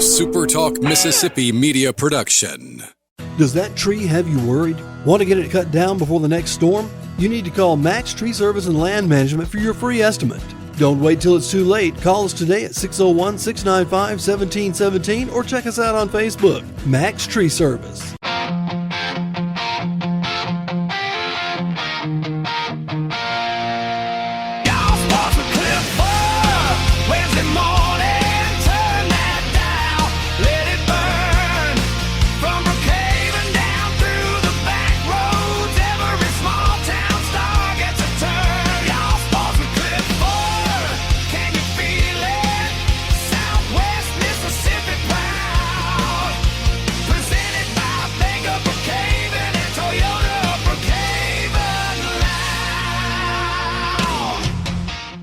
SuperTalk Mississippi media production. Does that tree have you worried? Want to get it cut down before the next storm? You need to call Max Tree Service and Land Management for your free estimate. Don't wait till it's too late. Call us today at 601-695-1717 or check us out on Facebook. Max Tree Service.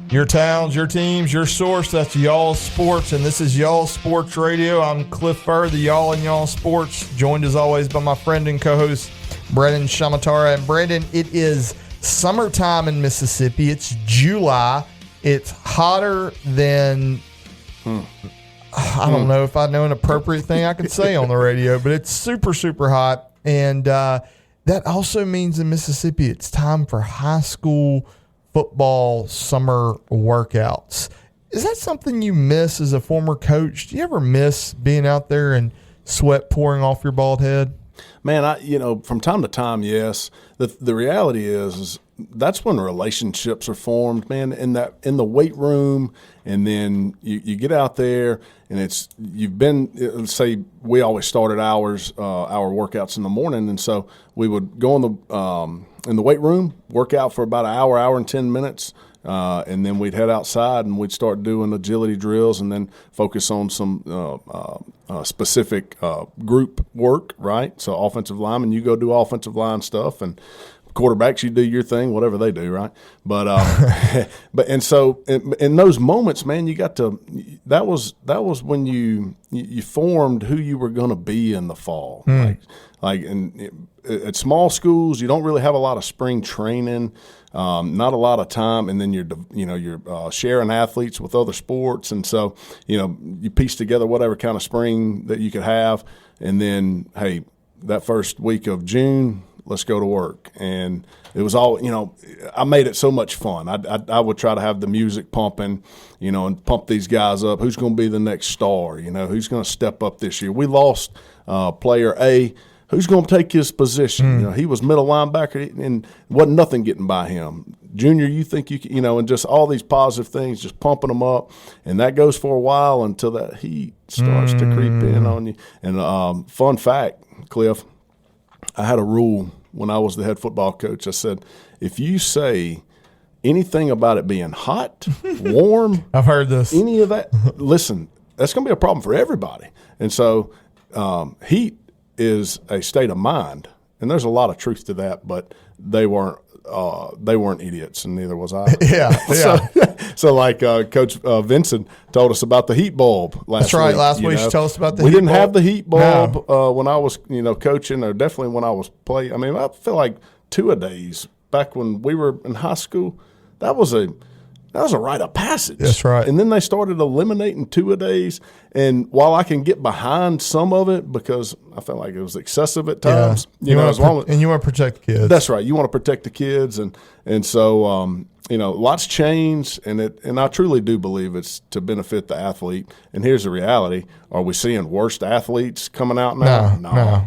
Your towns, your teams, your source, that's Y'all Sports, and this is Y'all Sports Radio. I'm Cliff Furr, the Y'all and Y'all Sports, joined as always by my friend and co-host, Brandon Shamatara. And Brandon, it is summertime in Mississippi. It's July. It's hotter than, I don't know if I know an appropriate thing I could say on the radio, but it's super, super hot. And that also means in Mississippi it's time for high school football summer workouts. Is that something you miss as a former coach? Do you ever miss being out there and sweat pouring off your bald head? Man, from time to time, yes. The reality is that's when relationships are formed, man, in the weight room, and then you get out there and you've been, say we always started our workouts in the morning, and so we would go in the weight room, work out for about an hour and 10 minutes, and then we'd head outside and we'd start doing agility drills and then focus on some specific group work, right? So offensive linemen, you go do offensive line stuff, and quarterbacks, you do your thing, whatever they do, right? But and so in those moments, man, you got to that was when you formed who you were going to be in the fall. At small schools, you don't really have a lot of spring training, not a lot of time, and then you're sharing athletes with other sports, and so you piece together whatever kind of spring that you could have, and then hey, that first week of June, let's go to work. And it was all, I made it so much fun. I would try to have the music pumping, and pump these guys up. Who's going to be the next star? Who's going to step up this year? We lost player A. Who's going to take his position? He was middle linebacker and wasn't nothing getting by him. Junior, you think you can, and just all these positive things, just pumping them up. And that goes for a while until that heat starts to creep in on you. And fun fact, Cliff, I had a rule when I was the head football coach. I said, if you say anything about it being hot, warm, I've heard this, any of that, listen, that's going to be a problem for everybody. And so heat is a state of mind, and there's a lot of truth to that, but they weren't idiots, and neither was I. So like Coach Vincent told us about the heat bulb last week. That's right. Last week you told us about the heat bulb. We didn't have the heat bulb when I was coaching, or definitely when I was playing. I mean, I feel like two-a-days back when we were in high school, that was a rite of passage. That's right. And then they started eliminating two-a-days, and while I can get behind some of it because I felt like it was excessive at times, and you want to protect the kids. That's right. You want to protect the kids, and so lots changed, and I truly do believe it's to benefit the athlete. And here's the reality: are we seeing worse athletes coming out now?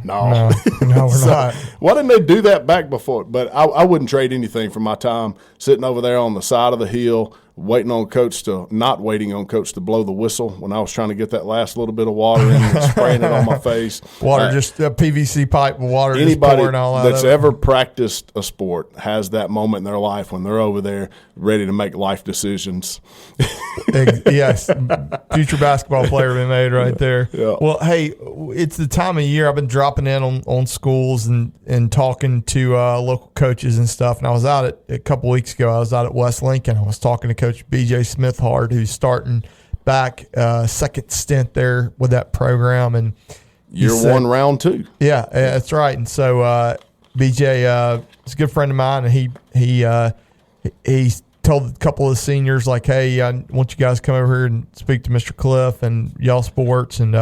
No, we're not. Why didn't they do that back before? But I wouldn't trade anything for my time sitting over there on the side of the hill, not waiting on coach to blow the whistle when I was trying to get that last little bit of water in and spraying it on my face. Water, just a PVC pipe with water just pouring all out. Anybody that's ever practiced a sport has that moment in their life when they're over there ready to make life decisions. Yes, future basketball player been made right there. Yeah. Well, hey, it's the time of year I've been dropping in on schools and talking to local coaches and stuff. And I was out a couple weeks ago. I was out at West Lincoln. I was talking to Coach B.J. Smithhard, who's starting back second stint there with that program. And Year one, round two. Yeah, that's right. And so BJ is a good friend of mine, and he told a couple of the seniors, like, hey, I want you guys to come over here and speak to Mr. Cliff and Y'all Sports. And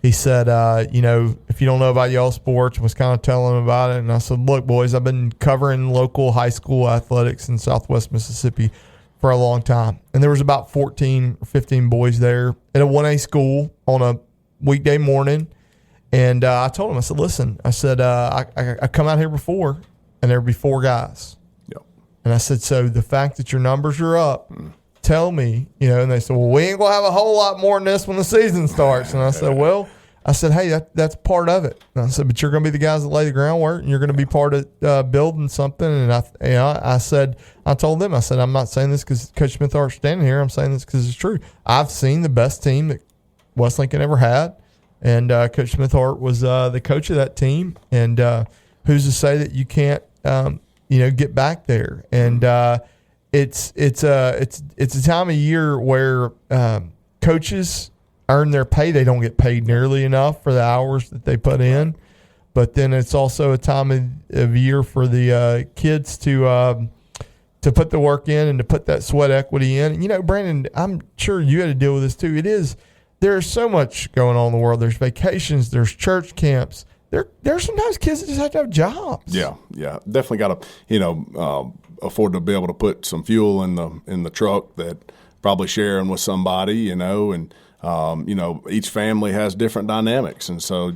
he said, if you don't know about Y'all Sports, was kind of telling him about it. And I said, look, boys, I've been covering local high school athletics in Southwest Mississippi for a long time. And there was about 14 or 15 boys there at a 1A school on a weekday morning. And I told him, I said, listen, I said, I come out here before, and there would be 4 guys. And I said, so the fact that your numbers are up, tell me, and they said, well, we ain't going to have a whole lot more than this when the season starts. And I said, well, hey, that's part of it. And I said, but you're going to be the guys that lay the groundwork, and you're going to be part of building something. And I told them, I said, I'm not saying this because Coach Smith Hart's standing here. I'm saying this because it's true. I've seen the best team that West Lincoln ever had. And Coach Smith Hart was the coach of that team. And who's to say that you can't, get back there? And it's a time of year where coaches earn their pay. They don't get paid nearly enough for the hours that they put in. But then it's also a time of year for the kids to put the work in and to put that sweat equity in. And, Brandon, I'm sure you had to deal with this too. There's so much going on in the world. There's vacations. There's church camps. There's sometimes kids that just have to have jobs. Yeah. Definitely got to, afford to be able to put some fuel in the truck that probably sharing with somebody, and each family has different dynamics. And so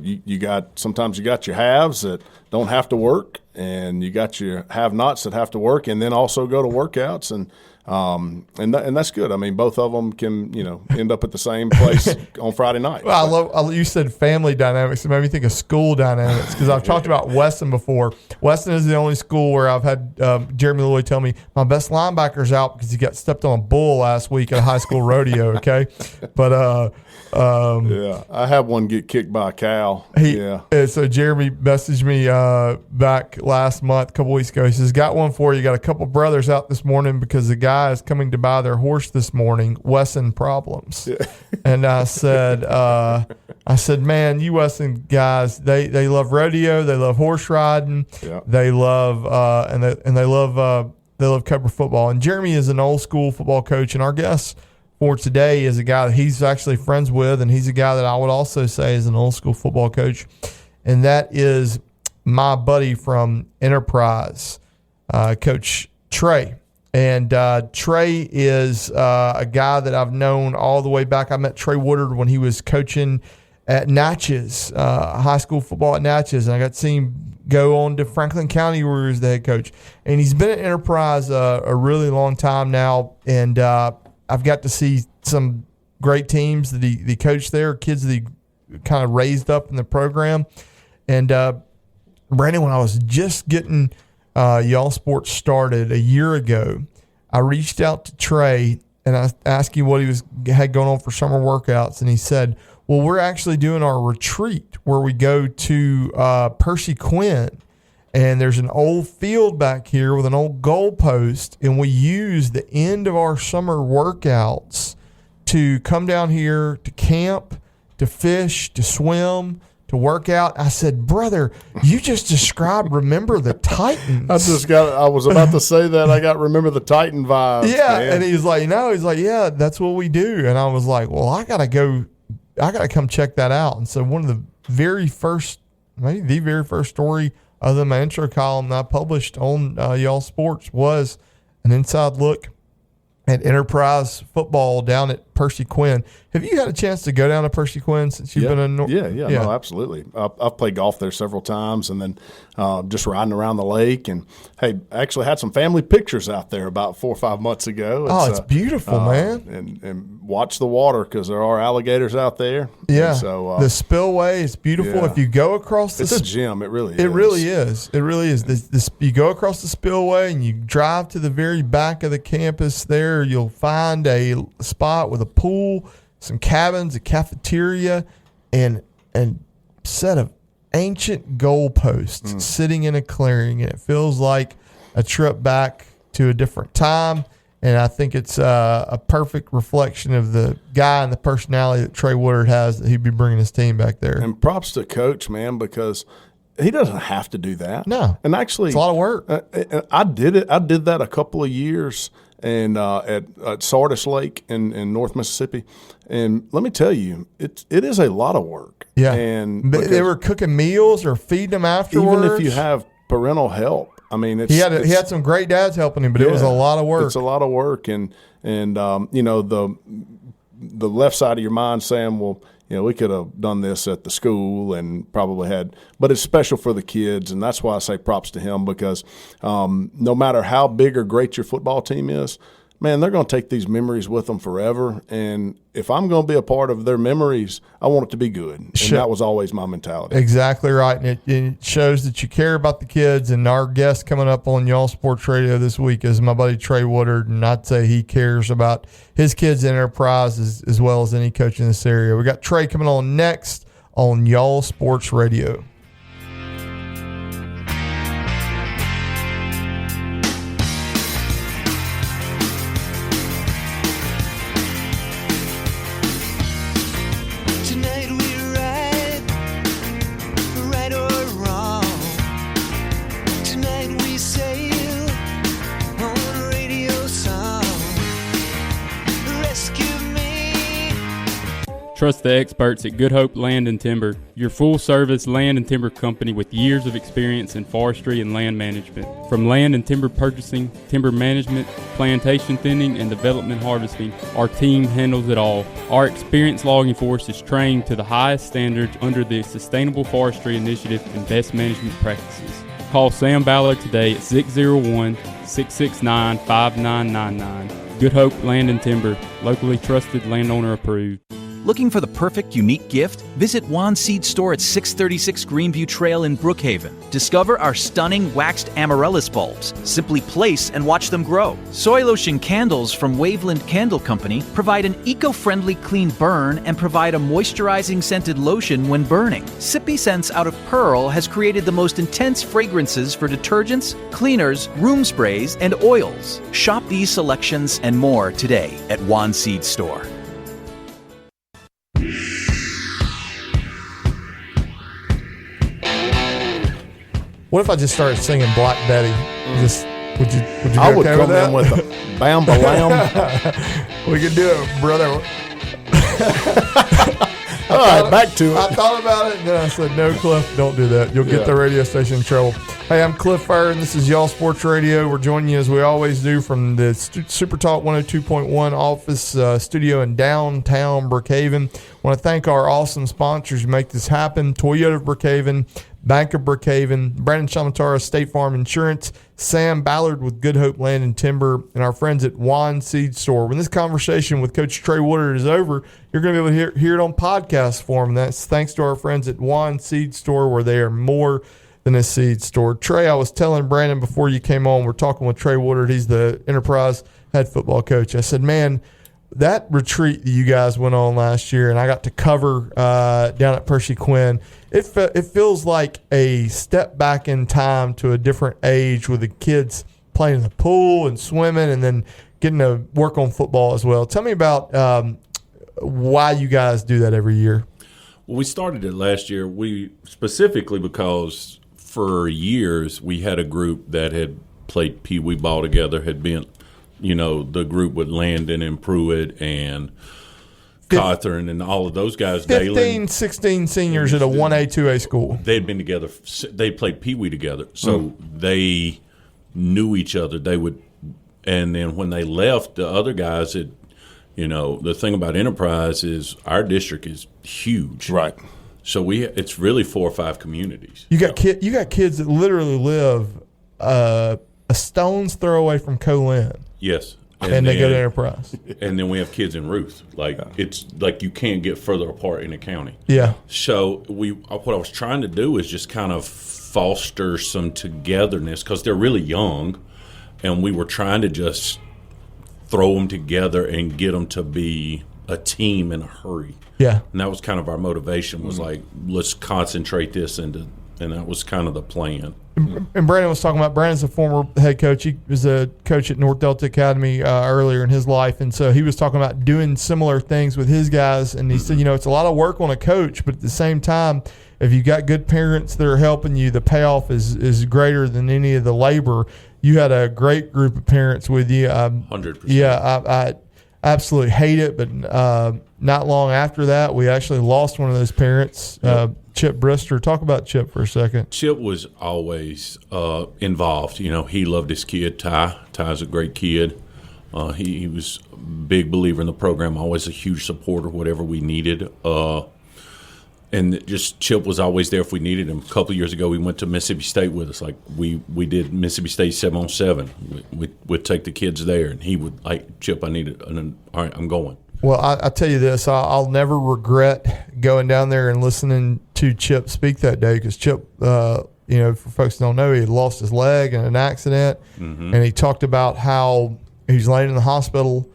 sometimes you got your haves that don't have to work, and you got your have-nots that have to work and then also go to workouts. And that's good. I mean, both of them can, end up at the same place on Friday night. Well, you said family dynamics. It made me think of school dynamics because I've talked about Weston before. Weston is the only school where I've had Jeremy Lloyd tell me my best linebacker's out because he got stepped on a bull last week at a high school rodeo. Okay, but I had one get kicked by a cow. So Jeremy messaged me back last month, a couple weeks ago. He says, "Got one for you. Got a couple brothers out this morning because the guy is coming to buy their horse this morning. Wesson problems." Yeah. And I said, man, you Wesson guys, they love rodeo, they love horse riding, they love they love cover football. And Jeremy is an old school football coach, and our guest for today is a guy that he's actually friends with, and he's a guy that I would also say is an old school football coach, and that is my buddy from Enterprise, Coach Trey. And Trey is a guy that I've known all the way back. I met Trey Woodard when he was coaching at Natchez, high school football at Natchez, and I got to see him go on to Franklin County where he was the head coach. And he's been at Enterprise a really long time now, and I've got to see some great teams that he coached there, kids that he kind of raised up in the program. And Brandon, when I was just getting Y'all Sports started a year ago, I reached out to Trey and I asked him what he had going on for summer workouts, and he said, well, we're actually doing our retreat where we go to Percy Quinn, and there's an old field back here with an old goalpost, and we use the end of our summer workouts to come down here to camp, to fish, to swim, to work out. I said, brother, you just described Remember the Titans. I was about to say that. I got Remember the Titan vibes. Yeah, man. and he's like, no, yeah, that's what we do. And I was like, well, I got to come check that out. And so one of the very first, maybe the very first story other than my intro column that I published on Y'all Sports was an inside look at Enterprise football down at Percy Quinn. Have you had a chance to go down to Percy Quinn since you've been in North? Yeah, no, absolutely. I've played golf there several times, and then just riding around the lake. And, hey, I actually had some family pictures out there about 4 or 5 months ago. It's beautiful, man. And watch the water because there are alligators out there. Yeah, and so, the spillway is beautiful. Yeah. If you go across it's a gym. It really is. It really is. It really is. You go across the spillway and you drive to the very back of the campus there, you'll find a spot with a pool, some cabins, a cafeteria, and set of ancient goalposts sitting in a clearing, and it feels like a trip back to a different time. And I think it's a perfect reflection of the guy and the personality that Trey Woodard has, that he'd be bringing his team back there. And props to Coach, man, because he doesn't have to do that. No. And actually, it's a lot of work. I did it. I did that a couple of years, and at Sardis Lake in North Mississippi. And let me tell you, it is a lot of work. Yeah. And they were cooking meals or feeding them afterwards. Even if you have parental help, I mean, he had some great dads helping him, but it was a lot of work. It's a lot of work, and you know, the left side of your mind saying, well, you know, we could have done this at the school and probably had, but it's special for the kids, and that's why I say props to him, because no matter how big or great your football team is, man, they're going to take these memories with them forever. And if I'm going to be a part of their memories, I want it to be good. And that was always my mentality. Exactly right. And it shows that you care about the kids. And our guest coming up on Y'all Sports Radio this week is my buddy Trey Woodard. And I'd say he cares about his kids' enterprise as well as any coach in this area. We got Trey coming on next on Y'all Sports Radio. Trust the experts at Good Hope Land and Timber, your full-service land and timber company with years of experience in forestry and land management. From land and timber purchasing, timber management, plantation thinning, and development harvesting, our team handles it all. Our experienced logging force is trained to the highest standards under the Sustainable Forestry Initiative and best management practices. Call Sam Ballard today at 601-669-5999. Good Hope Land and Timber, locally trusted, landowner approved. Looking for the perfect, unique gift? Visit Juan Seed Store at 636 Greenview Trail in Brookhaven. Discover our stunning waxed amaryllis bulbs. Simply place and watch them grow. Soy lotion candles from Waveland Candle Company provide an eco-friendly clean burn and provide a moisturizing scented lotion when burning. Sippy Scents out of Pearl has created the most intense fragrances for detergents, cleaners, room sprays, and oils. Shop these selections and more today at Juan Seed Store. What if I just started singing Black Betty? Would you be I would okay come with that? in with a bam lamb. We could do it, brother. All right, back to it. I thought about it, and then I said, no, Cliff, don't do that. You'll get the radio station in trouble. Hey, I'm Cliff Fire, and this is Y'all Sports Radio. We're joining you, as we always do, from the SuperTalk 102.1 office studio in downtown Brookhaven. I want to thank our awesome sponsors who make this happen. Toyota of Brookhaven, Bank of Brookhaven, Brandon Shamatara, State Farm Insurance, Sam Ballard with Good Hope Land and Timber, and our friends at Juan Seed Store. When this conversation with Coach Trey Woodard is over, you're going to be able to hear it on podcast form. And that's thanks to our friends at Juan Seed Store, where they are more than a seed store. Trey, I was telling Brandon before you came on, we're talking with Trey Woodard. He's the Enterprise head football coach. I said, man, that retreat that you guys went on last year, and I got to cover down at Percy Quinn, it feels like a step back in time to a different age with the kids playing in the pool and swimming and then getting to work on football as well. Tell me about why you guys do that every year. Well, we started it last year. We specifically because for years we had a group that had played Pee Wee ball together, had been, the group with Landon and Pruitt and Cawthorn and all of those guys. 15, 16 seniors at a 1A, 2A school. They had been together. They played Pee Wee together. So they knew each other. And then when they left, the other guys, the thing about Enterprise is our district is huge. Right. So it's really 4 or 5 communities. You got kids that literally live a stone's throw away from Colin. Yes. And they go to Enterprise. And then we have kids in Ruth. It's like you can't get further apart in the county. Yeah. So what I was trying to do is just kind of foster some togetherness because they're really young, and we were trying to just throw them together and get them to be a team in a hurry. Yeah. And that was kind of our motivation was let's concentrate this and that was kind of the plan. And Brandon was talking about, Brandon's a former head coach. He was a coach at North Delta Academy earlier in his life. And so he was talking about doing similar things with his guys. And he said, it's a lot of work on a coach, but at the same time, if you got good parents that are helping you, the payoff is greater than any of the labor. you had a great group of parents with you. 100%. Yeah, I absolutely hate it, but not long after that, we actually lost one of those parents, Chip Brister. Talk about Chip for a second. Chip was always involved. You know, he loved his kid, Ty. Ty's a great kid. He was a big believer in the program, always a huge supporter, whatever we needed. And just Chip was always there if we needed him. A couple of years ago, we went to Mississippi State with us. Like we did Mississippi State 7-on-7. We'd take the kids there, and he would like, Chip, I need it. And then, all right, I'm going. Well, I tell you this, I'll never regret going down there and listening to Chip speak that day, because Chip, for folks who don't know, he had lost his leg in an accident, and he talked about how he was laying in the hospital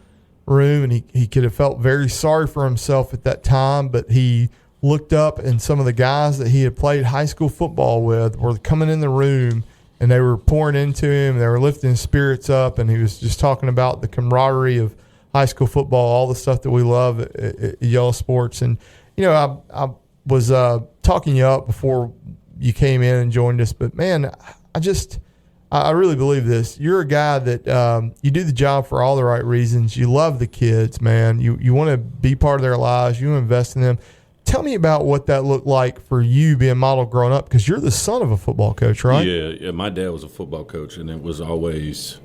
room, and he could have felt very sorry for himself at that time, but he looked up, and some of the guys that he had played high school football with were coming in the room, and they were pouring into him. They were lifting his spirits up, and he was just talking about the camaraderie of high school football, all the stuff that we love at Yellow Sports. And, I was talking you up before you came in and joined us, but, man, I really believe this. You're a guy that you do the job for all the right reasons. You love the kids, man. You want to be part of their lives. You want to invest in them. Tell me about what that looked like for you being modeled growing up, because you're the son of a football coach, right? Yeah. My dad was a football coach, and it was always,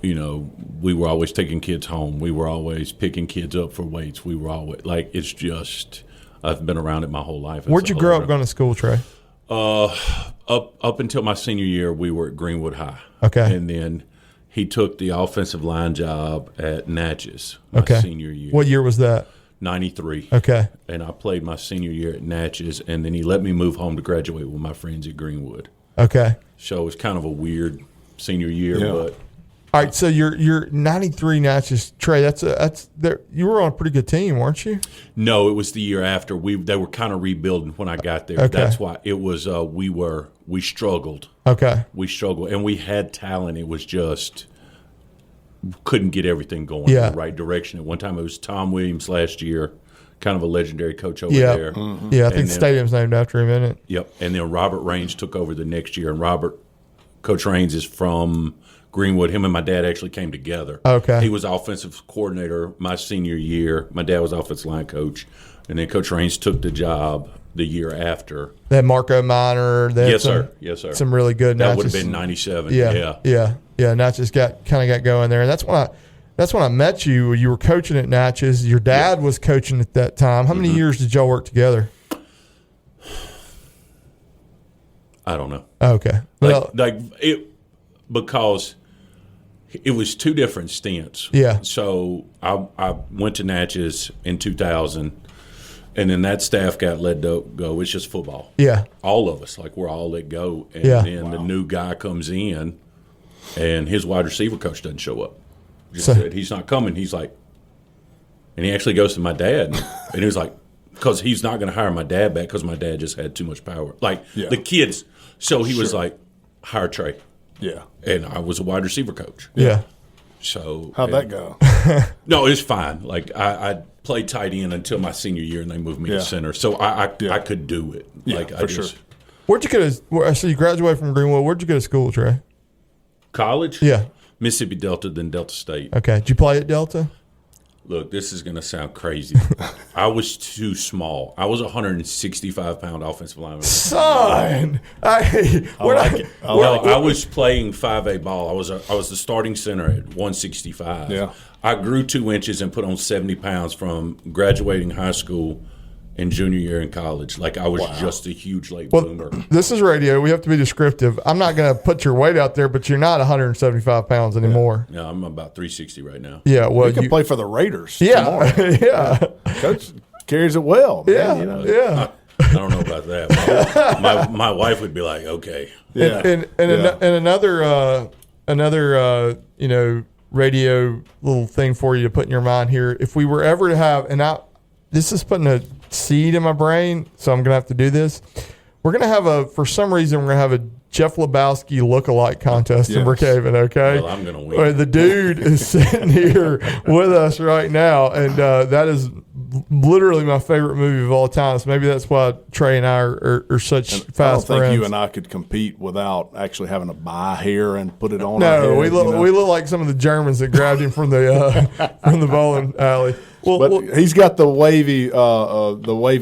we were always taking kids home. We were always picking kids up for weights. We were always it's just, I've been around it my whole life. Where'd you grow up going to school, Trey? Up until my senior year, we were at Greenwood High. Okay. And then he took the offensive line job at Natchez my senior year. What year was that? 93. Okay. And I played my senior year at Natchez, and then he let me move home to graduate with my friends at Greenwood. Okay. So it was kind of a weird senior year, but. All right, so you're 93 Natchez. Trey, you were on a pretty good team, weren't you? No, it was the year after. They were kind of rebuilding when I got there. Okay. That's why it was. We struggled. Okay. We struggled, and we had talent. It was just couldn't get everything going in the right direction. At one time, it was Tom Williams last year, kind of a legendary coach over there. Mm-hmm. Yeah, I think the stadium's named after him, isn't it? Yep. And then Robert Raines took over the next year, and Coach Raines is from Greenwood. Him and my dad actually came together. Okay. He was offensive coordinator my senior year. My dad was offensive line coach, and then Coach Raines took the job the year after. They had Marco Minor. Yes, sir. Some really good. That would have been 97. Yeah. Natchez got going there, and that's when I met you. You were coaching at Natchez. Your dad was coaching at that time. How many years did y'all work together? I don't know. Okay. Because it was two different stints. Yeah. So I went to Natchez in 2000, and then that staff got let go. It's just football. Yeah. All of us, we're all let go. And then the new guy comes in, and his wide receiver coach doesn't show up. Just said he's not coming. He's like, and he actually goes to my dad, and he was like, because he's not going to hire my dad back because my dad just had too much power. The kids. So he was like, hire Trey. Yeah. And I was a wide receiver coach. Yeah. So how'd that go? No, it's fine. I played tight end until my senior year, and they moved me to center. So I could do it. For sure. Where'd you go so you graduated from Greenwood. Where'd you go to school, Trey? College? Yeah. Mississippi Delta, then Delta State. Okay. Did you play at Delta? Look, this is going to sound crazy. I was too small. I was a 165-pound offensive lineman. Son! I was playing 5A ball. I was the starting center at 165. Yeah. I grew 2 inches and put on 70 pounds from graduating high school and junior year in college. I was just a huge late bloomer. This is radio. We have to be descriptive. I'm not going to put your weight out there, but you're not 175 pounds anymore. Yeah, I'm about 360 right now. Yeah, well, you can play for the Raiders. Yeah, yeah. Coach carries it well. Yeah, man, yeah. I don't know about that. My wife would be like, okay. Yeah. And another radio little thing for you to put in your mind here. If we were ever to have, this is putting a seed in my brain, so I'm going to have to do this. We're going to have for some reason, we're going to have a Jeff Lebowski look-alike contest in Brookhaven, okay? Well, I'm going to win. The dude is sitting here with us right now, and that is literally my favorite movie of all time. So maybe that's why Trey and I are such fast friends. I don't think you and I could compete without actually having to buy hair and put it on. No, our head, we look like some of the Germans that grabbed him from the bowling alley. But he's got the wavy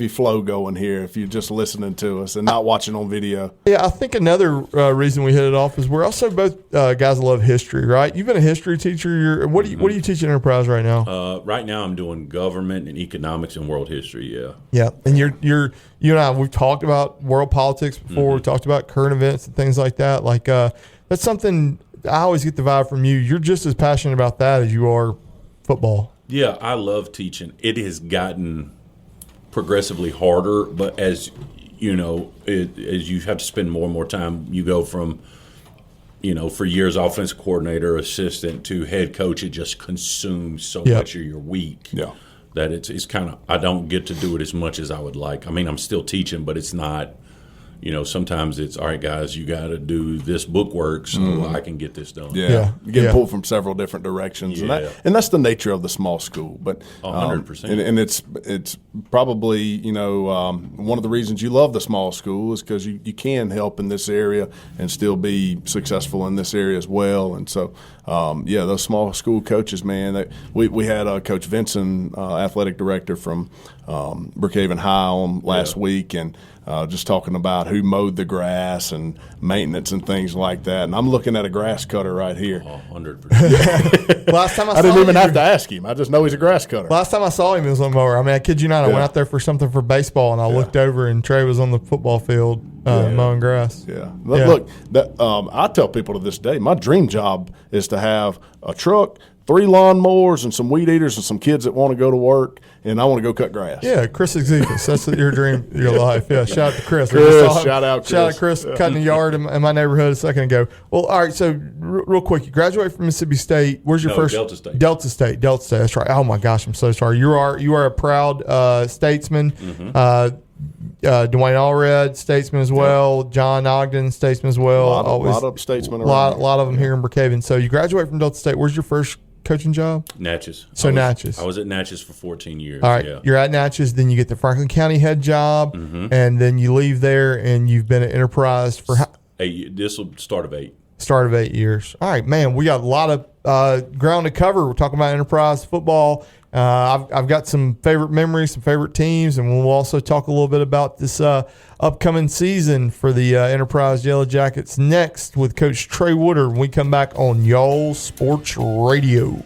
flow going here. If you're just listening to us and not watching on video. Yeah, I think another reason we hit it off is we're also both guys that love history, right? You've been a history teacher. What do you teach at Enterprise right now? Right now, I'm doing government and economics and world history. Yeah. Yeah, and you and I, we've talked about world politics before. We talked about current events and things like that. Like that's something I always get the vibe from you. You're just as passionate about that as you are football. Yeah, I love teaching. It has gotten progressively harder, but as you know, as you have to spend more and more time, you go from, for years, offensive coordinator, assistant to head coach. It just consumes so much of your week. Yeah. That it's kind of, I don't get to do it as much as I would like. I mean, I'm still teaching, but it's not. Sometimes it's, all right, guys, you got to do this book work so I can get this done. Yeah. You get pulled from several different directions. Yeah. And that's the nature of the small school. But 100%. And it's probably, one of the reasons you love the small school is because you can help in this area and still be successful in this area as well. And so, those small school coaches, man, we had Coach Vinson, athletic director from Brookhaven High on last week, and just talking about who mowed the grass and maintenance and things like that. And I'm looking at a grass cutter right here. 100%. Last time I didn't even have to ask him. I just know he's a grass cutter. Last time I saw him, he was on mower. I mean, I kid you not. I went out there for something for baseball, and I looked over, and Trey was on the football field mowing grass. Yeah. Look, I tell people to this day, my dream job is to have a truck, 3 lawnmowers, and some weed eaters, and some kids that want to go to work, and I want to go cut grass. Yeah, Chris Exekus. That's your dream, your life. Yeah, shout out to Chris. Shout out Chris cutting the yard in my neighborhood a second ago. Well, all right, so real quick, you graduated from Mississippi State. Where's your first? Delta State. Delta State. That's right. Oh, my gosh, I'm so sorry. You are a proud statesman. Dwayne Allred, statesman as well. John Ogden, statesman as well. A lot of statesmen A around. lot of them here in Brookhaven. So you graduate from Delta State. Where's your first coaching job? Natchez. Natchez. I was at Natchez for 14 years. All right. Yeah. You're at Natchez, then you get the Franklin County head job, and then you leave there, and you've been at Enterprise for 8. This will start of 8. Start of 8 years. All right, man, we got a lot of ground to cover. We're talking about Enterprise football. I've got some favorite memories, some favorite teams, and we'll also talk a little bit about this upcoming season for the Enterprise Yellow Jackets next with Coach Trey Woodard when we come back on Y'all Sports Radio.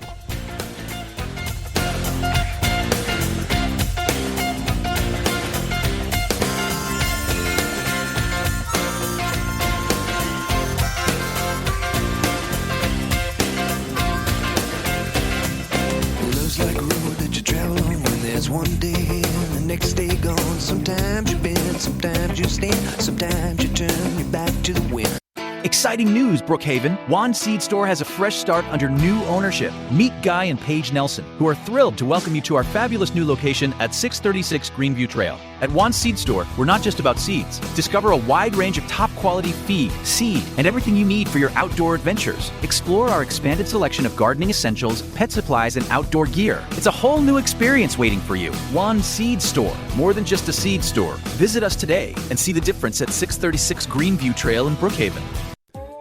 Exciting news, Brookhaven. Juan Seed Store has a fresh start under new ownership. Meet Guy and Paige Nelson, who are thrilled to welcome you to our fabulous new location at 636 Greenview Trail. At Juan Seed Store, we're not just about seeds. Discover a wide range of top-quality feed, seed, and everything you need for your outdoor adventures. Explore our expanded selection of gardening essentials, pet supplies, and outdoor gear. It's a whole new experience waiting for you. Juan Seed Store, more than just a seed store. Visit us today and see the difference at 636 Greenview Trail in Brookhaven.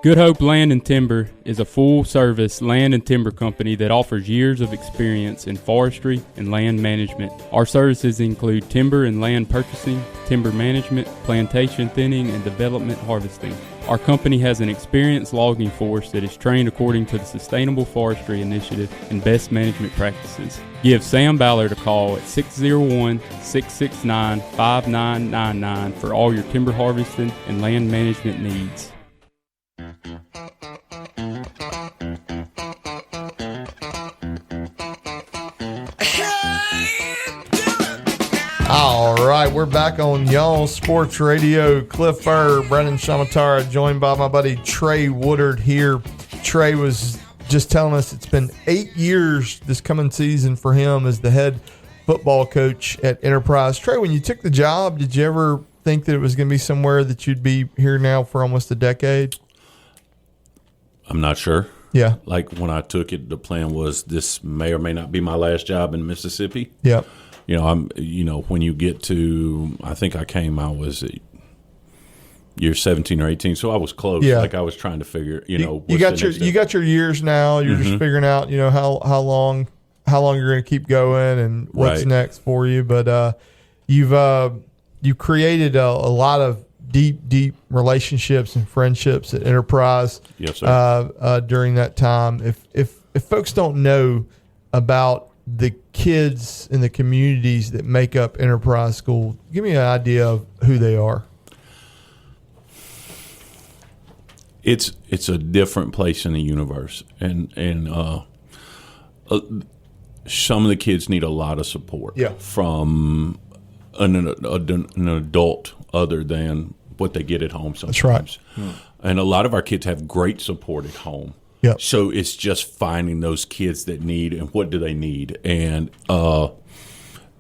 Good Hope Land and Timber is a full-service land and timber company that offers years of experience in forestry and land management. Our services include timber and land purchasing, timber management, plantation thinning, and development harvesting. Our company has an experienced logging force that is trained according to the Sustainable Forestry Initiative and best management practices. Give Sam Ballard a call at 601-669-5999 for all your timber harvesting and land management needs. All right, we're back on Y'all Sports Radio. Cliff Furr, Brendan Shamatara, joined by my buddy Trey Woodard here. Trey was just telling us it's been 8 years this coming season for him as the head football coach at Enterprise. Trey, when you took the job, did you ever think that it was going to be somewhere that you'd be here now for almost a decade? I'm not sure. Yeah. Like when I took it, the plan was this may or may not be my last job in Mississippi. Yeah. when you get to, I think I was year 17 or 18, so I was close. Yeah. Like I was trying to figure, you got your years now. You're just figuring out, how long you're going to keep going and what's next for you. But you've created a lot of deep relationships and friendships at Enterprise. Yes, sir. During that time. If folks don't know about the kids in the communities that make up Enterprise School, give me an idea of who they are. It's a different place in the universe, and some of the kids need a lot of support from an adult other than what they get at home sometimes. That's right. And a lot of our kids have great support at home. Yep. So it's just finding those kids that need and what do they need. And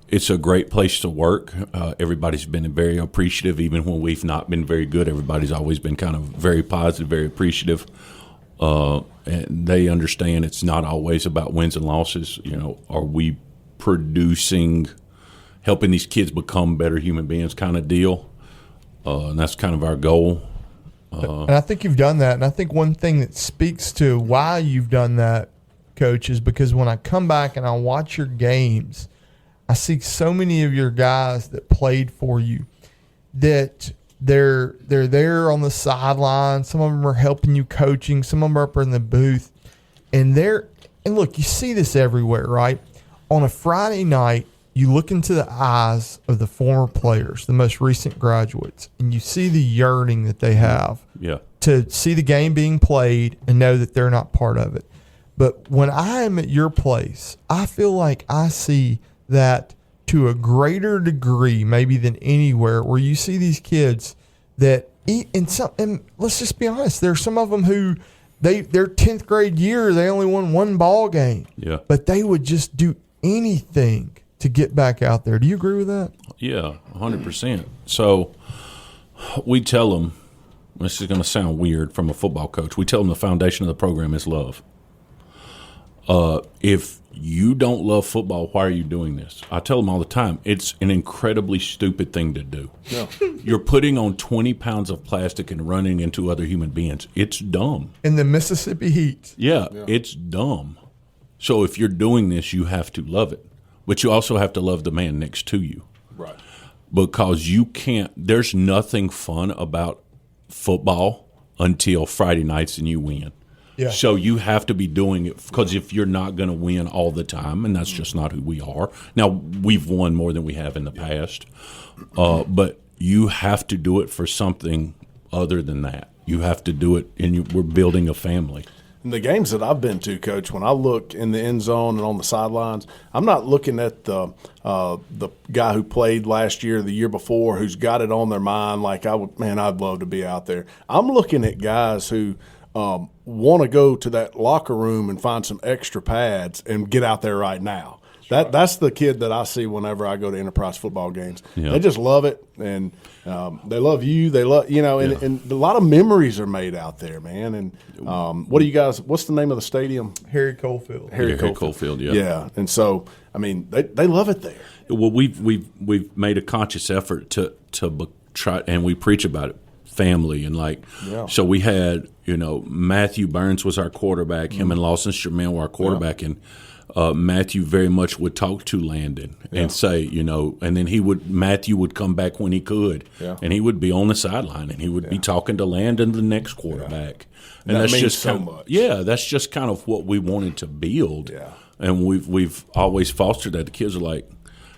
it's a great place to work. Everybody's been very appreciative, even when we've not been very good. Everybody's always been kind of very positive, very appreciative. And they understand it's not always about wins and losses. Are we producing, helping these kids become better human beings kind of deal? And that's kind of our goal. And I think you've done that. And I think one thing that speaks to why you've done that, Coach, is because when I come back and I watch your games, I see so many of your guys that played for you that they're there on the sideline. Some of them are helping you coaching. Some of them are up in the booth. And look, you see this everywhere, right? On a Friday night, you look into the eyes of the former players, the most recent graduates, and you see the yearning that they have to see the game being played and know that they're not part of it. But when I am at your place, I feel like I see that to a greater degree maybe than anywhere, where you see these kids that eat, and let's just be honest, there's some of them who their 10th grade year, they only won one ball game. Yeah. But they would just do anything to get back out there. Do you agree with that? Yeah, 100%. So we tell them, this is going to sound weird from a football coach, we tell them the foundation of the program is love. If you don't love football, why are you doing this? I tell them all the time, it's an incredibly stupid thing to do. Yeah. You're putting on 20 pounds of plastic and running into other human beings. It's dumb. In the Mississippi heat. Yeah, it's dumb. So if you're doing this, you have to love it. But you also have to love the man next to you. Right. Because you can't – there's nothing fun about football until Friday nights and you win. Yeah. So you have to be doing it, because if you're not going to win all the time, and that's just not who we are. Now, we've won more than we have in the past, but you have to do it for something other than that. You have to do it, and we're building a family. In the games that I've been to, Coach, when I look in the end zone and on the sidelines, I'm not looking at the guy who played last year, the year before, who's got it on their mind like, I'd love to be out there. I'm looking at guys who want to go to that locker room and find some extra pads and get out there right now. That's the kid that I see whenever I go to Enterprise football games. Yeah. They just love it, and they love you. They love and a lot of memories are made out there, man. And what do you guys? What's the name of the stadium? Harry Coalfield. Harry Coalfield. Yeah. Yeah, and so they love it there. Well, we've made a conscious effort to try, and we preach about it. Family and so we had Matthew Burns was our quarterback. Him and Lawson Sherman were our quarterback, and Matthew very much would talk to Landon and say, and then Matthew would come back when he could, and he would be on the sideline and he would be talking to Landon, the next quarterback, and that that's means just so much. Yeah, that's just kind of what we wanted to build, and we've always fostered that. The kids are like.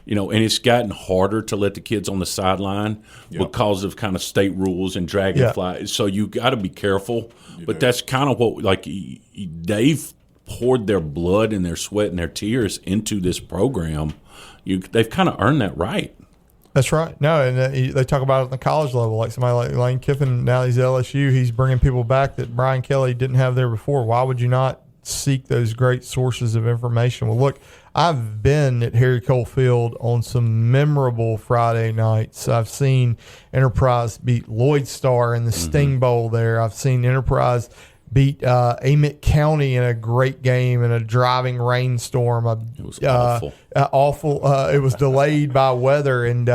And it's gotten harder to let the kids on the sideline because of kind of state rules and dragonfly. Yeah. So you got to be careful. But that's kind of what they've poured their blood and their sweat and their tears into this program. They've kind of earned that right. That's right. No, and they talk about it at the college level. Like somebody like Lane Kiffin, now he's at LSU. He's bringing people back that Brian Kelly didn't have there before. Why would you not seek those great sources of information? Well, look, I've been at Harry Coalfield on some memorable Friday nights. I've seen Enterprise beat Lloyd Star in the Sting Bowl there. I've seen Enterprise beat Amite County in a great game in a driving rainstorm. It was awful. Awful. It was delayed by weather, and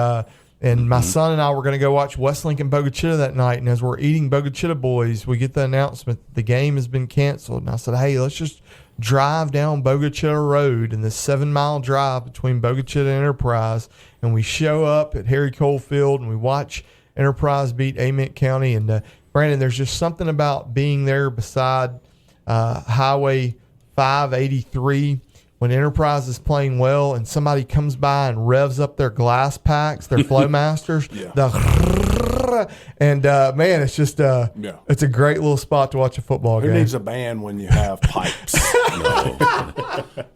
my son and I were going to go watch West Lincoln Bogachita that night. And as we're eating Bogachita Boys, we get the announcement the game has been canceled. And I said, hey, let's just drive down Bogachita Road in this 7-mile drive between Bogachita and Enterprise. And we show up at Harry Cole Field and we watch Enterprise beat Amite County. And Brandon, there's just something about being there beside Highway 583 when Enterprise is playing well and somebody comes by and revs up their glass packs, their Flowmasters, and man, it's just it's a great little spot to watch a football game. Who needs a band when you have pipes?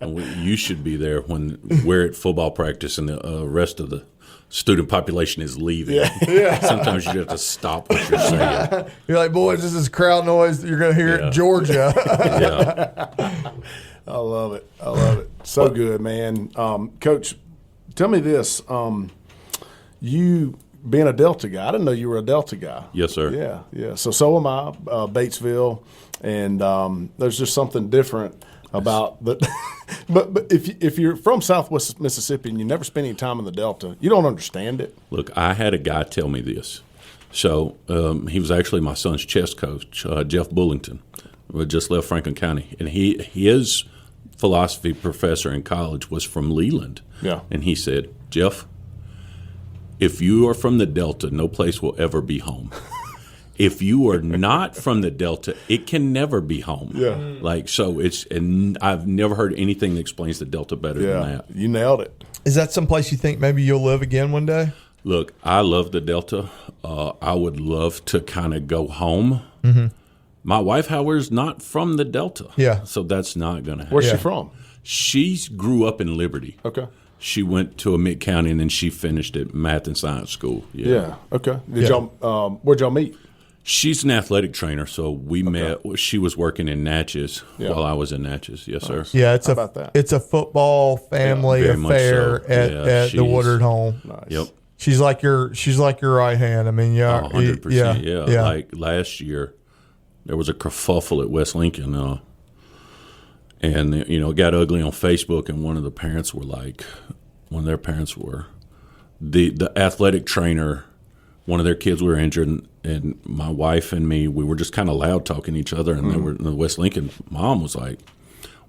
You should be there when we're at football practice and the rest of the student population is leaving. Yeah. Sometimes you have to stop what you're saying. You're like, boys, this is crowd noise that you're going to hear in Georgia. I love it. So good, man. Coach, tell me this. You being a Delta guy, I didn't know you were a Delta guy. Yes, sir. Yeah. So am I, Batesville. And there's just something different about that. But if you're from Southwest Mississippi and you never spend any time in the Delta, you don't understand it. Look, I had a guy tell me this. So he was actually my son's chess coach, Jeff Bullington, who had just left Franklin County. And his philosophy professor in college was from Leland. Yeah. And he said, Jeff, if you are from the Delta, no place will ever be home. If you are not from the Delta, it can never be home. Yeah. And I've never heard anything that explains the Delta better than that. You nailed it. Is that someplace you think maybe you'll live again one day? Look, I love the Delta. I would love to kind of go home. Mm-hmm. My wife, however, is not from the Delta. Yeah. So that's not going to happen. Where's she from? She grew up in Liberty. Okay. She went to Amite County, and then she finished at Math and Science School. Yeah. Okay. Where'd y'all meet? She's an athletic trainer, so we met. She was working in Natchez while I was in Natchez. Yes, sir. Yeah, it's a football family affair so. at the Woodard home. Nice. Yep. She's like your right hand. I mean, 100%. Yeah. Like last year, there was a kerfuffle at West Lincoln, and it got ugly on Facebook. And one of their parents were the athletic trainer. One of their kids were injured, and my wife and me, we were just kind of loud talking to each other. And the West Lincoln mom was like,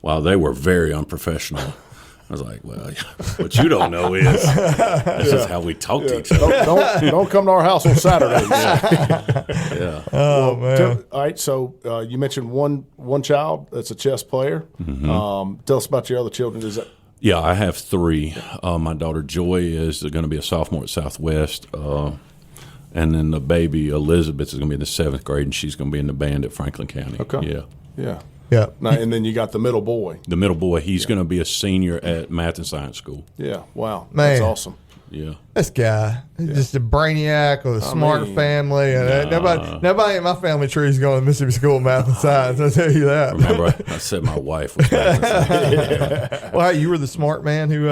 "Wow, they were very unprofessional." I was like, "Well, what you don't know is this is how we talk to each other. Don't come to our house on Saturdays." Yeah. Oh man. All right. So you mentioned one child that's a chess player. Mm-hmm. Tell us about your other children. Is that? Yeah, I have 3. My daughter Joy is going to be a sophomore at Southwest. And then the baby, Elizabeth, is going to be in the 7th grade, and she's going to be in the band at Franklin County. Okay. Yeah. Now, and then you got the middle boy. The middle boy, he's going to be a senior at Math and Science School. Yeah. Wow. Man. That's awesome. Yeah. This guy, he's just a brainiac with a smart family. And nobody in my family tree is going to Mississippi School of Math and Science. I'll tell you that. Remember, I said my wife was Math and Science. Well, hey, you were the smart man who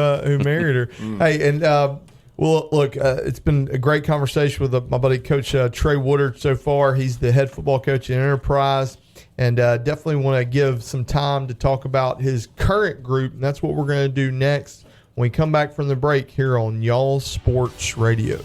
married her. Hey, and well, look, it's been a great conversation with my buddy Coach Trey Woodard so far. He's the head football coach at Enterprise, and definitely want to give some time to talk about his current group, and that's what we're going to do next when we come back from the break here on Y'all Sports Radio.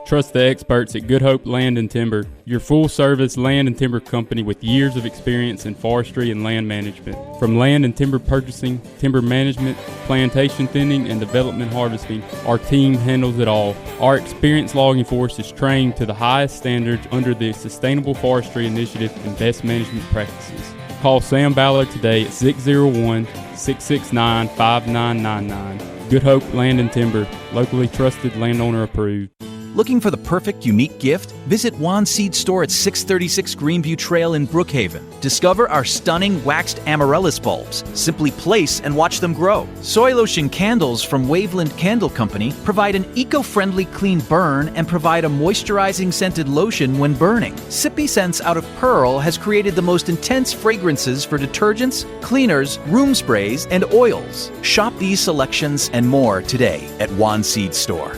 Trust the experts at Good Hope Land and Timber, your full-service land and timber company with years of experience in forestry and land management. From land and timber purchasing, timber management, plantation thinning, and development harvesting, our team handles it all. Our experienced logging force is trained to the highest standards under the Sustainable Forestry Initiative and best management practices. Call Sam Ballard today at 601-669-5999. Good Hope Land and Timber, locally trusted, landowner approved. Looking for the perfect unique gift? Visit Juan's Seed Store at 636 Greenview Trail in Brookhaven. Discover our stunning waxed amaryllis bulbs. Simply place and watch them grow. Soy lotion candles from Waveland Candle Company provide an eco-friendly clean burn and provide a moisturizing scented lotion when burning. Sippy Scents out of Pearl has created the most intense fragrances for detergents, cleaners, room sprays, and oils. Shop these selections and more today at Juan's Seed Store.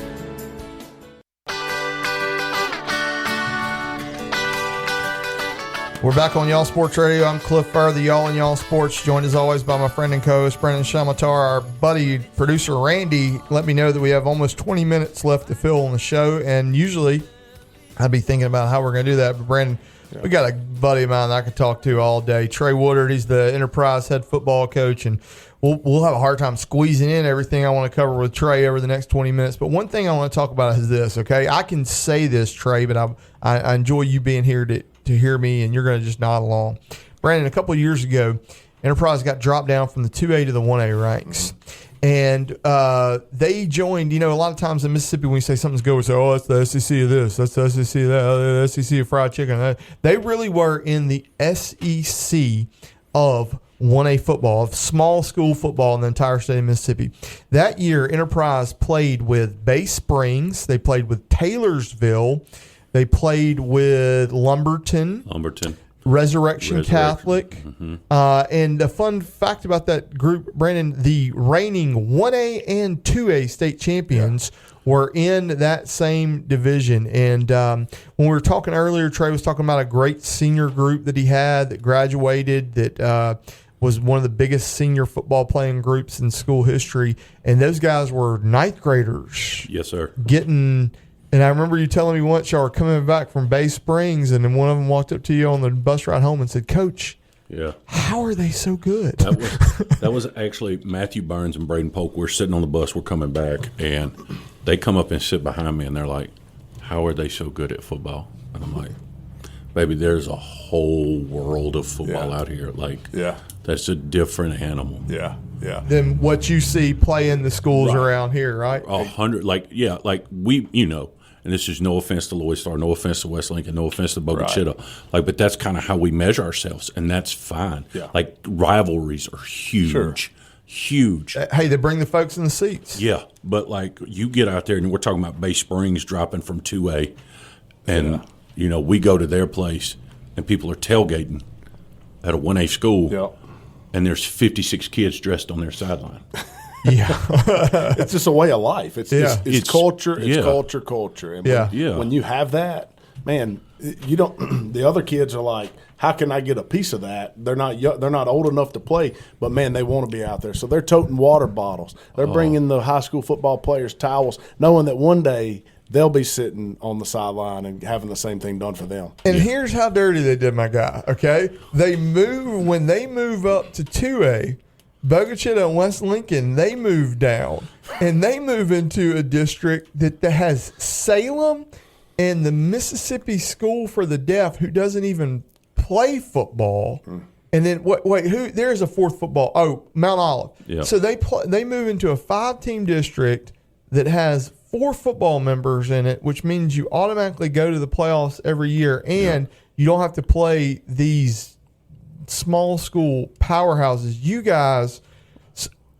We're back on Y'all Sports Radio. I'm Cliff Furr, the Y'all and Y'all Sports, joined as always by my friend and co-host Brendan Shamatar. Our buddy, producer Randy, let me know that we have almost 20 minutes left to fill on the show, and usually I'd be thinking about how we're going to do that. But Brendan, we got a buddy of mine that I could talk to all day, Trey Woodard. He's the Enterprise head football coach, and we'll have a hard time squeezing in everything I want to cover with Trey over the next 20 minutes. But one thing I want to talk about is this, okay? I can say this, Trey, but I enjoy you being here to hear me, and you're going to just nod along. Brandon, a couple of years ago, Enterprise got dropped down from the 2A to the 1A ranks. And they joined, a lot of times in Mississippi when you say something's good, we say, oh, that's the SEC of this, that's the SEC of that, the SEC of fried chicken. They really were in the SEC of 1A football, of small school football in the entire state of Mississippi. That year, Enterprise played with Bay Springs. They played with Taylorsville. They played with Lumberton. Resurrection Catholic. Mm-hmm. And the fun fact about that group, Brandon, the reigning 1A and 2A state champions were in that same division. And when we were talking earlier, Trey was talking about a great senior group that he had that graduated, that was one of the biggest senior football playing groups in school history. And those guys were ninth graders. Yes, sir. And I remember you telling me once y'all were coming back from Bay Springs, and then one of them walked up to you on the bus ride home and said, Coach, how are they so good? That was actually Matthew Burns and Braden Polk. We're sitting on the bus. We're coming back, and they come up and sit behind me, and they're like, how are they so good at football? And I'm like, baby, there's a whole world of football out here. That's a different animal. Than what you see playing the schools around here, right? 100, and this is no offense to Lloyd Star, no offense to West Lincoln, no offense to Boca Chica, but that's kind of how we measure ourselves, and that's fine. Rivalries are huge, huge. Hey, they bring the folks in the seats. Yeah, but you get out there, and we're talking about Bay Springs dropping from 2A, and we go to their place, and people are tailgating at a 1A school, and there's 56 kids dressed on their sideline. It's just a way of life. It's culture. It's culture. And when you have that, man, you don't. The other kids are like, how can I get a piece of that? They're not old enough to play, but man, they want to be out there. So they're toting water bottles. They're bringing the high school football players towels, knowing that one day they'll be sitting on the sideline and having the same thing done for them. And here's how dirty they did, my guy. Okay, when they move up to 2A. Boca Chica and West Lincoln, they move down, and they move into a district that has Salem and the Mississippi School for the Deaf, who doesn't even play football. And then who? There's a fourth football. Oh, Mount Olive. Yeah. So they move into a 5-team district that has 4 football members in it, which means you automatically go to the playoffs every year, and you don't have to play these small school powerhouses. You guys,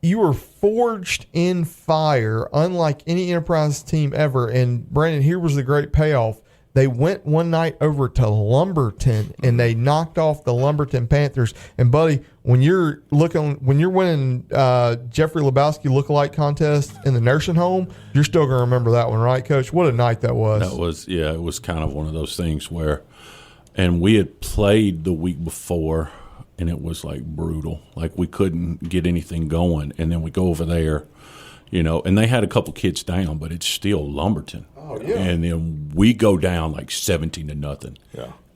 you were forged in fire, unlike any Enterprise team ever. And Brandon, here was the great payoff. They went one night over to Lumberton, and they knocked off the Lumberton Panthers. And buddy, when you're winning Jeffrey Lebowski lookalike contest in the nursing home, you're still going to remember that one, right, Coach? What a night that was. That was, it was kind of one of those things where, and we had played the week before, and it was brutal. We couldn't get anything going. And then we go over there, and they had a couple kids down, but it's still Lumberton. Oh, yeah. And then we go down 17-0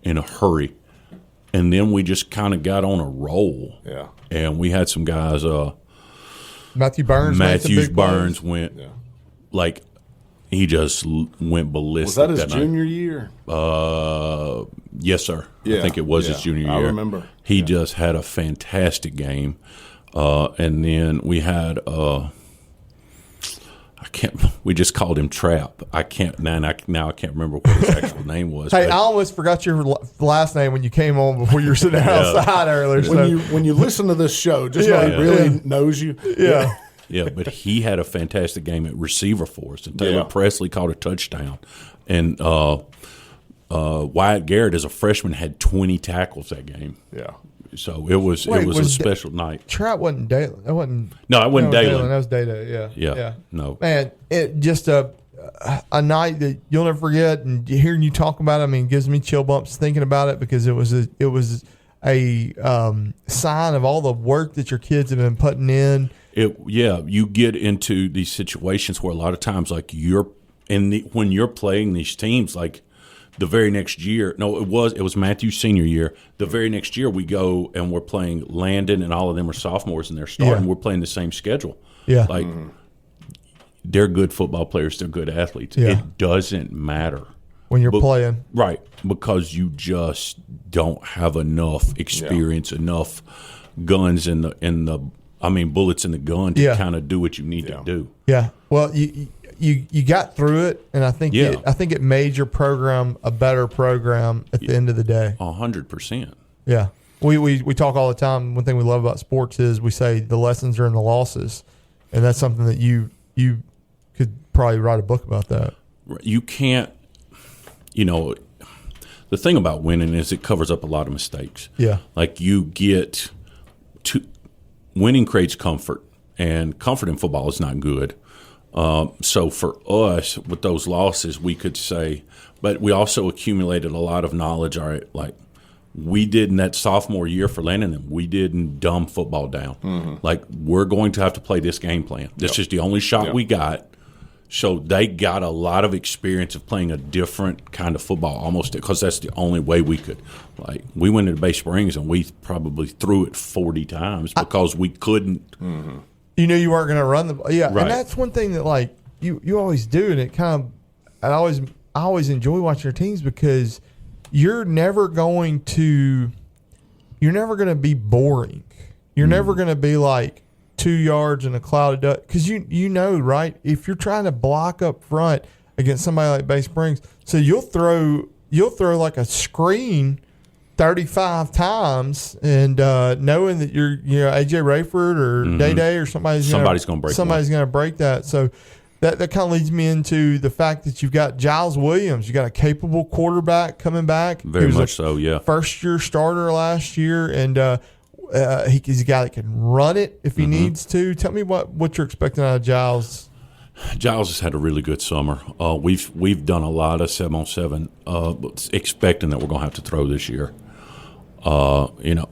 in a hurry. And then we just kind of got on a roll. Yeah. And we had some guys. Matthew Burns went he just went ballistic. Was that his junior year? Yes, sir. Yeah. I think it was his junior year. I remember. He just had a fantastic game. And then we had we just called him Trap. I can't now I can't remember what his actual name was. Hey, I almost forgot your last name when you came on before you were sitting outside earlier. When you listen to this show, just know he really knows you. Yeah. Yeah, but he had a fantastic game at receiver for us, and Taylor Presley caught a touchdown, and Wyatt Garrett, as a freshman, had 20 tackles that game. Yeah. So it was a special night. Trout wasn't Dalen. That wasn't. No, it wasn't Dalen. That was Day-Day. Yeah. No. Man, it just a night that you'll never forget. And hearing you talk about it, I mean, it gives me chill bumps thinking about it, because it was a sign of all the work that your kids have been putting in. You get into these situations where a lot of times, like when you're playing these teams, like the very next year, it was Matthew's senior year. The very next year, we go and we're playing Landon, and all of them are sophomores, and they're starting. Yeah. We're playing the same schedule. Yeah, like they're good football players. They're good athletes. Yeah. It doesn't matter when you're playing, right? Because you just don't have enough experience, enough guns in the. I mean, bullets in the gun to kind of do what you need to do. Yeah. Well, you got through it, and I think it made your program a better program at the end of the day. 100%. Yeah. We talk all the time. One thing we love about sports is we say the lessons are in the losses, and that's something that you could probably write a book about that. You can't. The thing about winning is it covers up a lot of mistakes. Yeah. Like you get to. Winning creates comfort, and comfort in football is not good. So for us, with those losses, we could say, but we also accumulated a lot of knowledge. All right, like we did in that sophomore year for Landon, we didn't dumb football down. Mm-hmm. Like we're going to have to play this game plan. This is the only shot we got. So they got a lot of experience of playing a different kind of football, almost because that's the only way we could. Like we went into Bay Springs and we probably threw it 40 times because we couldn't. Mm-hmm. You knew you weren't going to run the ball. Yeah, right. And that's one thing that like you always do, and it kind of I always enjoy watching your teams, because you're never going to be boring. You're never going to be like 2 yards in a cloud of dust, because you know, right? If you're trying to block up front against somebody like Bay Springs, so you'll throw like a screen 35 times, and knowing that you're AJ Rayford or Day-Day or somebody's going to break that. So that kind of leads me into the fact that you've got Giles Williams. You got a capable quarterback coming back. Very much so, yeah. First year starter last year, and he's a guy that can run it if he needs to. Tell me what you're expecting out of Giles. Giles has had a really good summer. We've done a lot of 7-on-7, expecting that we're going to have to throw this year.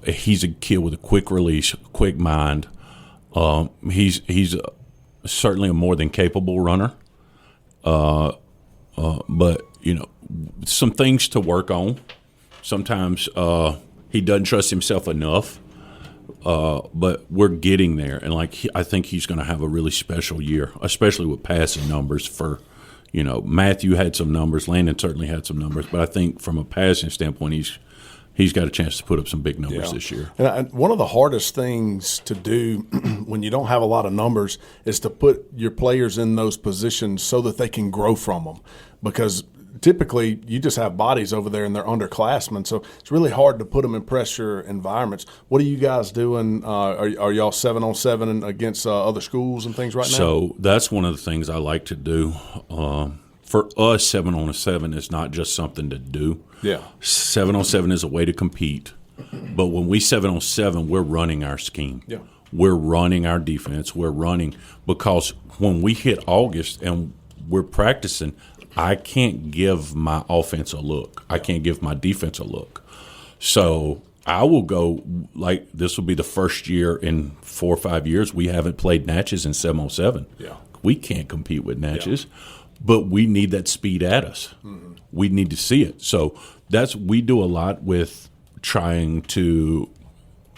He's a kid with a quick release, quick mind. He's certainly a more than capable runner. But some things to work on. Sometimes he doesn't trust himself enough. But we're getting there, and I think he's going to have a really special year, especially with passing numbers. For Matthew had some numbers, Landon certainly had some numbers, but I think from a passing standpoint, he's got a chance to put up some big numbers this year. And one of the hardest things to do when you don't have a lot of numbers is to put your players in those positions so that they can grow from them, because typically you just have bodies over there and they're underclassmen, so it's really hard to put them in pressure environments. What are you guys doing? Are y'all 7-on-7 against other schools and things right now? So that's one of the things I like to do. For us, 7-on-7 is not just something to do. Yeah. 7-on-7 is a way to compete. But when we 7-on-7, we're running our scheme. Yeah. We're running our defense. We're running, because when we hit August and we're practicing, I can't give my offense a look. I can't give my defense a look. So I will go, like, this will be the first year in 4 or 5 years we haven't played Natchez in 7-on-7. Yeah. We can't compete with Natchez, but we need that speed at us. Mm-hmm. We need to see it. So we do a lot with trying to,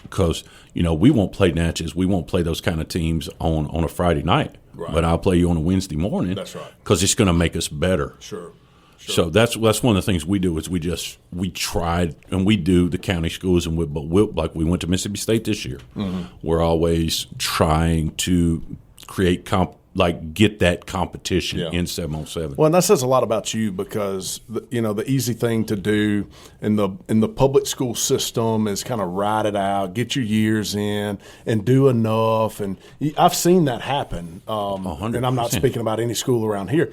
because, we won't play Natchez. We won't play those kind of teams on a Friday night. Right. But I'll play you on a Wednesday morning. That's right. Because it's going to make us better. Sure. So that's one of the things we do is we tried, and we do the county schools, and like we went to Mississippi State this year. Mm-hmm. We're always trying to create like get that competition in 7-on-7. Well, and that says a lot about you because the easy thing to do in the public school system is kind of ride it out, get your years in, and do enough. And I've seen that happen. 100%. And I'm not speaking about any school around here,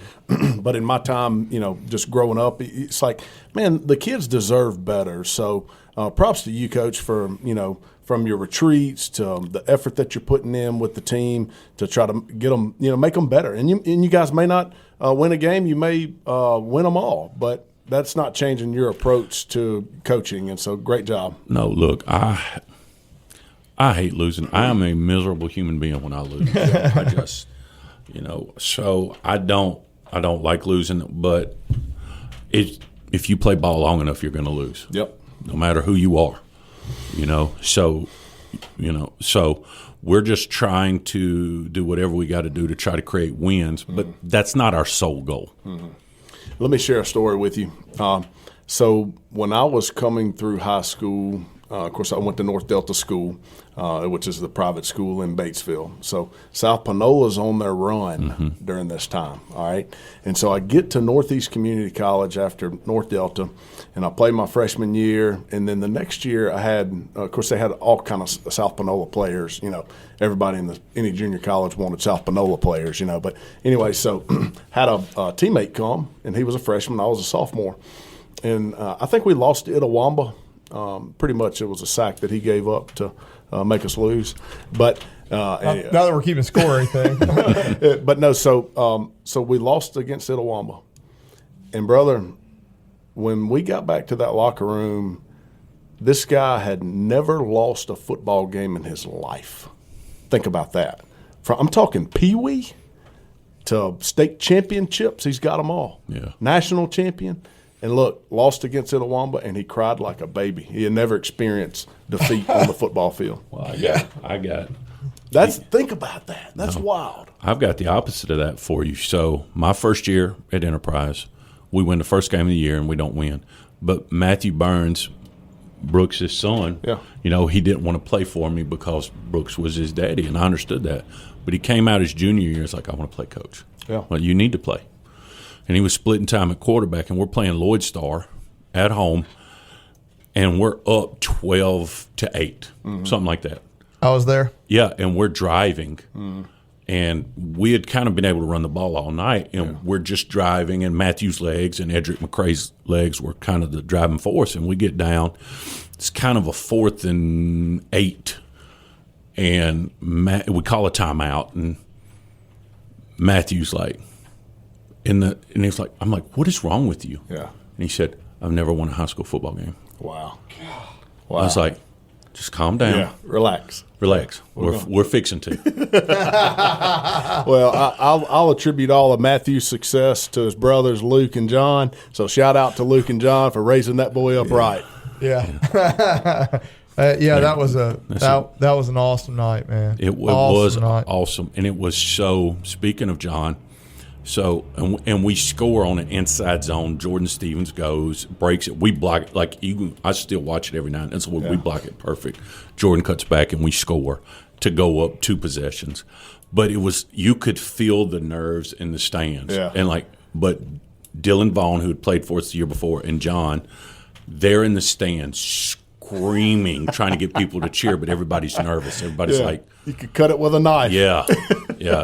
but in my time, just growing up, it's like, man, the kids deserve better. So props to you, Coach, for from your retreats to the effort that you're putting in with the team to try to get them, make them better. And you guys may not win a game, you may win them all, but that's not changing your approach to coaching. And so, great job. No, look, I hate losing. I am a miserable human being when I lose. I just, so I don't like losing. But if you play ball long enough, you're going to lose. Yep. No matter who you are. So we're just trying to do whatever we got to do to try to create wins, but that's not our sole goal. Mm-hmm. Let me share a story with you. So when I was coming through high school, of course, I went to North Delta School, which is the private school in Batesville. So South Pinola's on their run during this time, all right? And so I get to Northeast Community College after North Delta, and I played my freshman year. And then the next year I had, of course, they had all kind of South Pinola players. Everybody in any junior college wanted South Pinola players, But anyway, so had a teammate come, and he was a freshman. I was a sophomore. And I think we lost to Itawamba. Pretty much it was a sack that he gave up to make us lose. But not that we're keeping score or anything. But no, so we lost against Itawamba. And, brother, when we got back to that locker room, this guy had never lost a football game in his life. Think about that. I'm talking Pee-wee to state championships. He's got them all. Yeah. National champion. And look, lost against Itawamba, and he cried like a baby. He had never experienced defeat on the football field. Well, I got think about that. That's wild. I've got the opposite of that for you. So my first year at Enterprise, we win the first game of the year, and we don't win. But Matthew Burns, Brooks' son, he didn't want to play for me because Brooks was his daddy, and I understood that. But he came out his junior year, it's like, I want to play coach. Yeah. Well, you need to play. And he was splitting time at quarterback, and we're playing Lloyd Star at home, and we're up 12-8, something like that. I was there. Yeah, and we're driving, and we had kind of been able to run the ball all night, and we're just driving, and Matthew's legs and Edric McCrae's legs were kind of the driving force, and we get down. It's kind of a 4th and 8, and we call a timeout, and Matthew's like, and he's like, I'm like, what is wrong with you? Yeah. And he said, I've never won a high school football game. Wow. I was like, just calm down. Yeah, relax. We're fixing to. Well, I'll attribute all of Matthew's success to his brothers, Luke and John. So shout out to Luke and John for raising that boy up right. Yeah. That was an awesome night, man. It was awesome. And it was so, speaking of John, so, and we score on an inside zone. Jordan Stevens goes, breaks it. We block it. Like, I still watch it every night. That's where we block it perfect. Jordan cuts back, and we score to go up 2 possessions. But you could feel the nerves in the stands. Yeah. And but Dylan Vaughn, who had played for us the year before, and John, they're in the stands screaming, trying to get people to cheer, but everybody's nervous. Everybody's like, you could cut it with a knife. Yeah,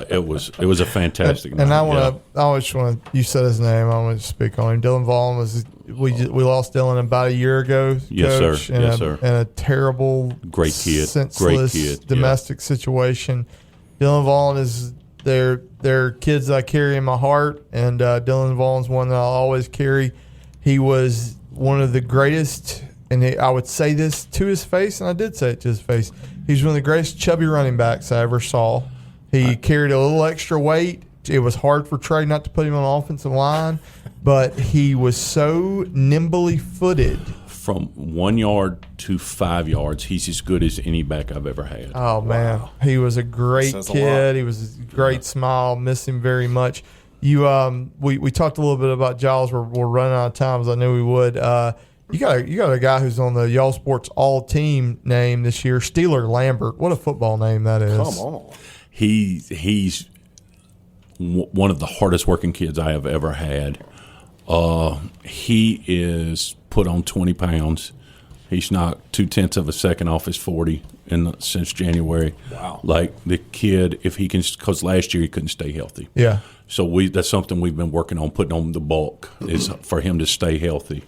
it was a fantastic night. And I always want to. You said his name. I want to speak on him. Dylan Vaughn was. We lost Dylan about a year ago. Yes, sir. In a terrible, great kid, senseless domestic situation. Dylan Vaughn is they're kids that I carry in my heart, and Dylan Vaughn's one that I'll always carry. He was one of the greatest. And I would say this to his face, and I did say it to his face. He's one of the greatest chubby running backs I ever saw. He carried a little extra weight. It was hard for Trey not to put him on the offensive line, but he was so nimbly footed. From 1 yard to 5 yards, he's as good as any back I've ever had. Oh, man. Wow. He was a great kid. He was a great smile. Miss him very much. We talked a little bit about Giles. We're running out of time, as I knew we would. You got a guy who's on the Y'all Sports All-Team name this year, Steeler Lambert. What a football name that is. Come on. He's one of the hardest working kids I have ever had. He is put on 20 pounds. He's knocked 0.2 of a second off his 40 since January. Wow. Like the kid, if he can, because last year he couldn't stay healthy. Yeah. So that's something we've been working on, putting on the bulk, is for him to stay healthy.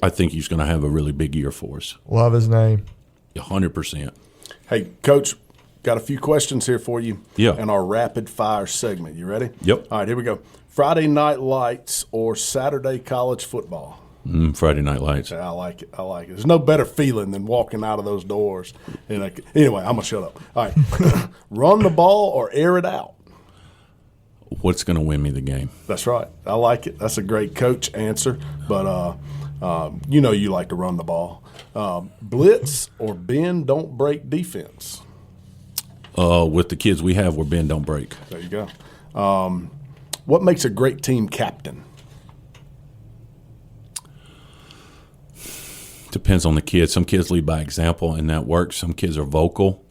I think he's going to have a really big year for us. Love his name. 100%. Hey, Coach, got a few questions here for you. Yeah. In our rapid fire segment. You ready? Yep. All right, here we go. Friday Night Lights or Saturday college football? Friday Night Lights. I like it. There's no better feeling than walking out of those doors. Anyway, I'm going to shut up. All right. Run the ball or air it out? What's going to win me the game? That's right. I like it. That's a great coach answer. But you like to run the ball. Blitz or bend, don't break defense? With the kids we have, we're bend, don't break. There you go. What makes a great team captain? Depends on the kid. Some kids lead by example, and that works. Some kids are vocal.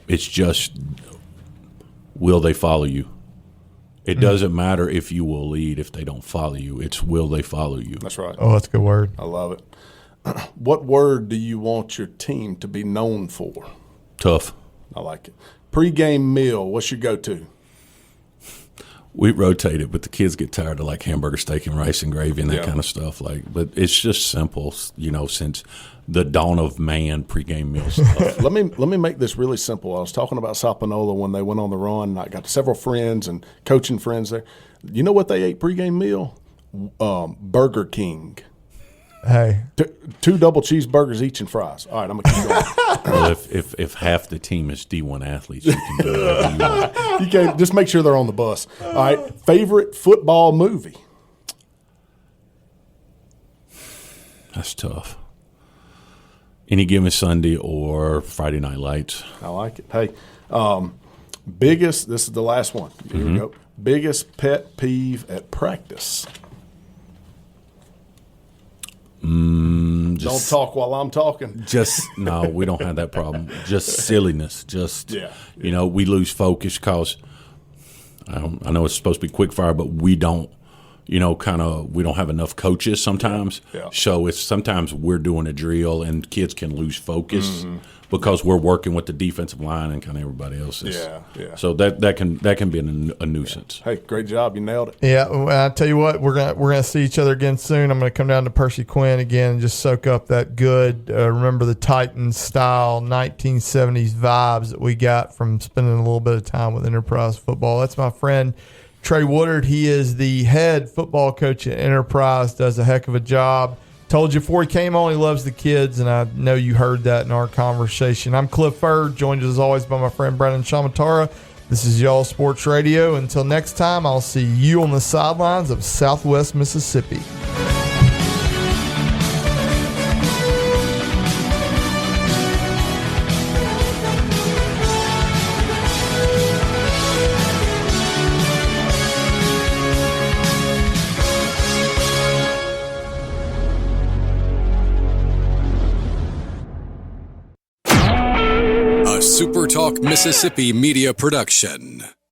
It's just, will they follow you? It doesn't matter if you will lead if they don't follow you. It's will they follow you? That's right. Oh, that's a good word. I love it. What word do you want your team to be known for? Tough. I like it. Pre-game meal, what's your go-to? We rotate it, but the kids get tired of like hamburger, steak, and rice and gravy and that kind of stuff. But it's just simple, since the dawn of man, pregame meal stuff. Let me make this really simple. I was talking about Sapanola when they went on the run. I got several friends and coaching friends there. You know what they ate pregame meal? Burger King. Hey. 2 double cheeseburgers each and fries. All right, I'm gonna keep going. Well, if half the team is D1 athletes, you can do whatever you want. You can't just make sure they're on the bus. All right, favorite football movie? That's tough. Any given Sunday or Friday Night Lights. I like it. Hey, biggest. This is the last one. Here we go. Biggest pet peeve at practice. Don't talk while I'm talking. No, we don't have that problem. Just silliness. We lose focus because I know it's supposed to be quick fire, but we don't. We don't have enough coaches sometimes. Yeah. So it's sometimes we're doing a drill and kids can lose focus because we're working with the defensive line and kind of everybody else is. Yeah. So that can be a nuisance. Hey, great job. You nailed it. Yeah, well, I tell you what, we're gonna see each other again soon. I'm gonna come down to Percy Quinn again and just soak up that good. Remember the Titans style 1970s vibes that we got from spending a little bit of time with Enterprise football. That's my friend Trey Woodard. He is the head football coach at Enterprise. Does a heck of a job. Told you before he came on, he loves the kids, and I know you heard that in our conversation. I'm Cliff Ferd, joined as always by my friend Brendan Shamatara. This is Y'all Sports Radio. Until next time, I'll see you on the sidelines of Southwest Mississippi. SuperTalk Mississippi Media Production.